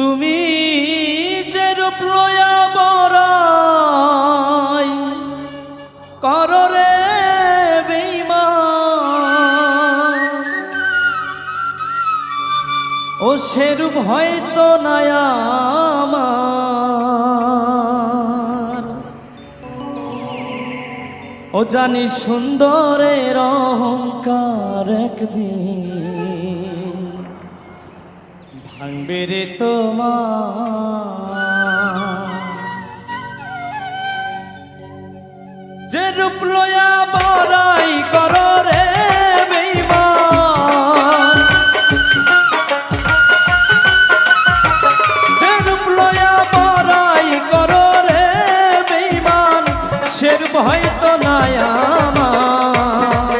তুমি যে রূপ লয়া বড়াই করো রে বেঈমান, ও সেরূপ হয়তো নাই আমার। ও জানি সুন্দরের অহংকার একদিন ভাঙবে রে তোমার। যে রূপ লয়া বড়াই করো রে বেঈমান, যে রূপ লয়া বড়াই করো রে বেঈমান, সেরূপ হয়তো নাই আমার।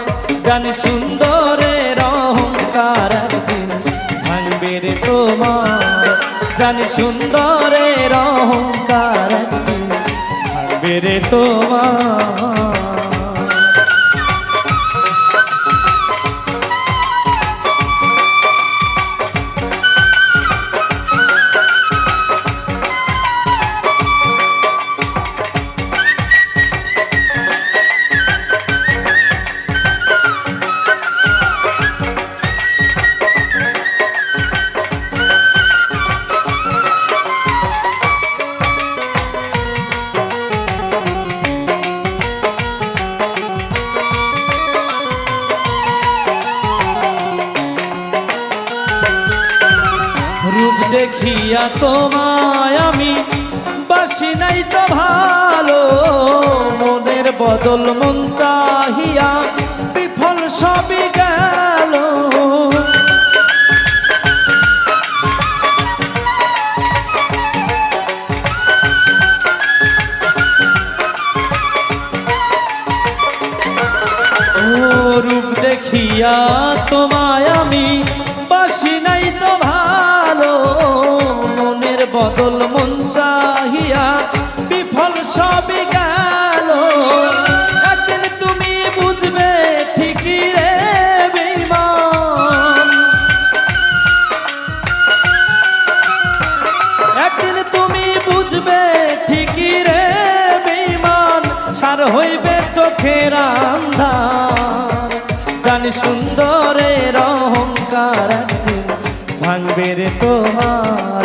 জানি সুন্দরের অহংকার একদিন ভাঙবে রে তোমার। জানি সুন্দরের অহংকার একদিন ভাঙবে রে তোমার। রূপ দেখিয়া তোমায় আমি বাসি নাই তো ভালো, মনের বদল মন চাহিয়া বিফল সবই গেল। ও রূপ দেখিয়া তোমায় আমি বাসি নাই তো ভালো, মনের বদল মন চাহিয়া বিফল সবই গেল। একদিন তুমি বুঝবে ঠিকই রে বেঈমান, একদিন তুমি বুঝবে ঠিকই রে বেঈমান, সার হইবে চোখের আন্ধার। জানি সুন্দরের অহংকার একদিন ভাঙবে রে তোমার।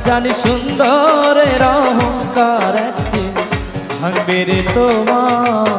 জানি সুন্দরের অহংকার একদিন ভাঙবে রে তোমার।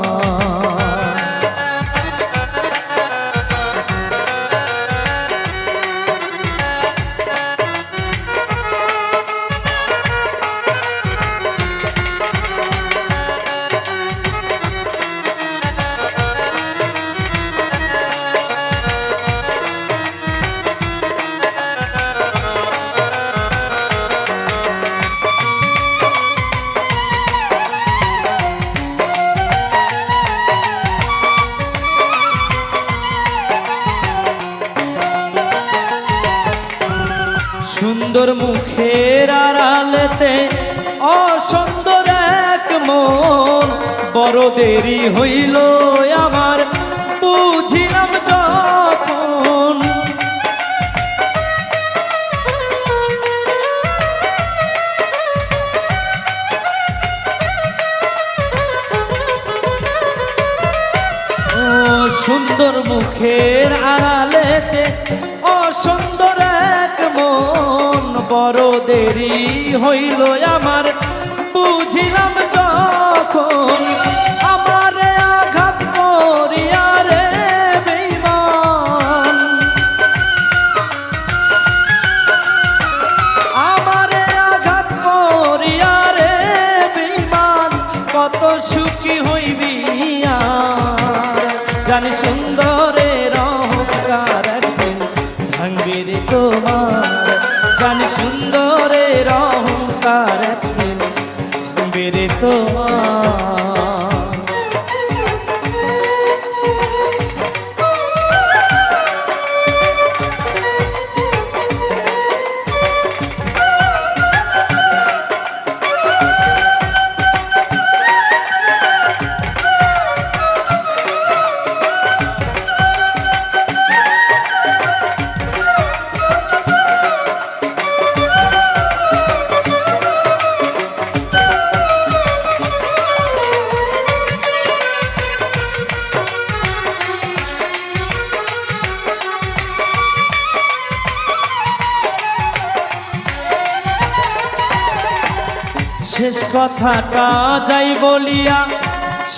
সুন্দর মুখের আড়ালেতে অসুন্দর এক মন, বড় দেরি হইল আমার বুঝিলাম যখন। ও সুন্দর মুখের আড়ালেতে অসুন্দর এক মন, বড় দেরি হইল আমার বুঝিলাম যখন। আমারে আঘাত করিয়া রে বেঈমান, আমারে আঘাত করিয়া রে বেঈমান, কত সুখী হইবি আর। জানি সুন্দরের অহংকার একদিন ভাঙবে রে তোমার। জানি সুন্দরের অহংকার একদিন ভাঙবে রে তোমার। শেষ কথাটা যাই বলিয়া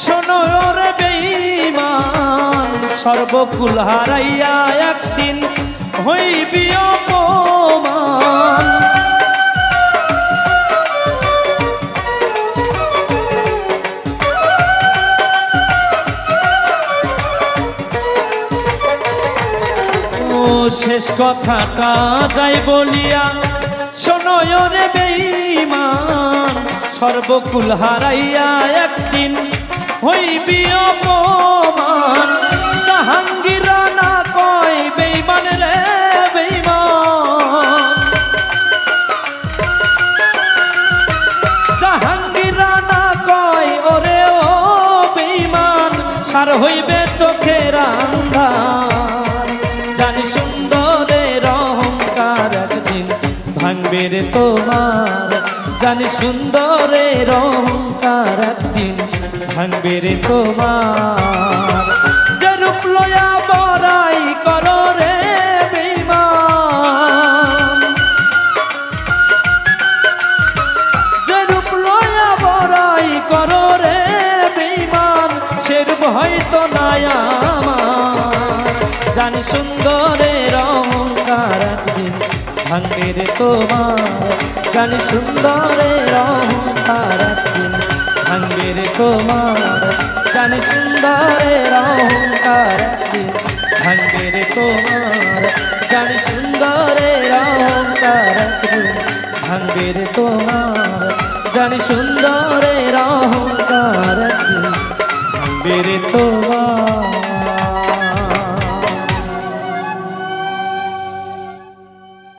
শোনো রে বেঈমান, সর্বকুল হারাইয়া একদিন হইবি অপমান। শেষ কথাটা যাই বলিয়া শোনো রে বেঈমান, সর্বকুল হারাইয়া একদিন হইবি অপমান। জাহাঙ্গীর না কয় বেঈমান রে বেঈমান, জাহাঙ্গীর না কয় ওরে ও বেঈমান, সার হইবে চোখের আন্ধার। জানি সুন্দরের অহংকার একদিন ভাঙবে রে তোমার, জানি সুন্দরের অহংকার একদিন ভাঙবে রে তোমার। যে রূপ লয়া বড়াই করো রে বেঈমান, যে রূপ লয়া বড়াই করো রে বেঈমান, সের ভয় তো নাই আমার। জানি সুন্দরের অহংকার একদিন ভাঙবে রে তোমার, জানি সুন্দরের অহংকার একদিন ভাঙবে রে তোমার, জানি সুন্দরের অহংকার একদিন ভাঙবে রে তোমার, জানি সুন্দরের অহংকার একদিন ভাঙবে রে তোমার, জানি সুন্দরের অহংকার একদিন ভাঙবে রে।